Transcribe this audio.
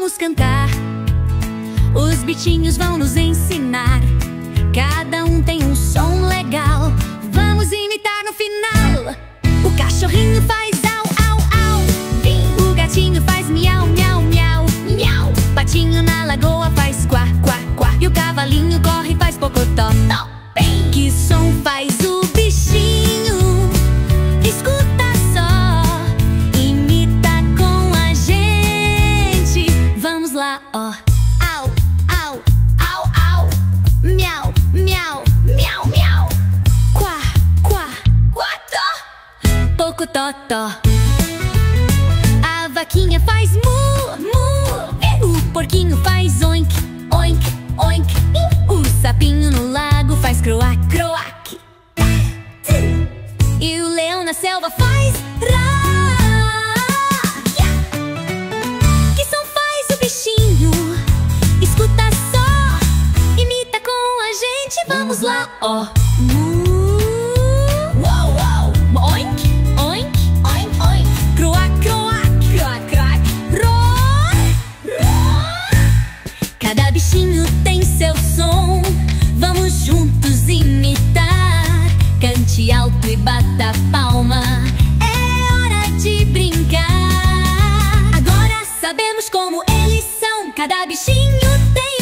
vamos cantar. Os bichinhos vão nos ensinar. Cada um tem um som legal. Vamos imitar no final. O cachorrinho faz au, au, au. O gatinho faz miau, miau, miau, miau. Patinho na lagoa faz quá, quá, quá. E o cavalinho corre e faz pocotó. Que som faz o bichinho? Escuta só, imita com a gente. Vamos lá, ó. Au, au, au, au. Miau, miau, miau, miau. Quá, quá, quató. Pocotó. A vaquinha faz mu, mu. O porquinho faz oink, oink, oink. O sapinho no lago faz croak, croak. E o leão na selva faz rá. Que som faz o bichinho? Escuta só, imita com a gente. Vamos lá, ó. Uau, uau. Oink, oink, oink, oink. Croak, croak, croak, croak. Roar. Cada bichinho tem seu som. Vamos juntos imitar. Cante alto e bata palma. É hora de brincar. Agora sabemos como eles são. Cada bichinho tem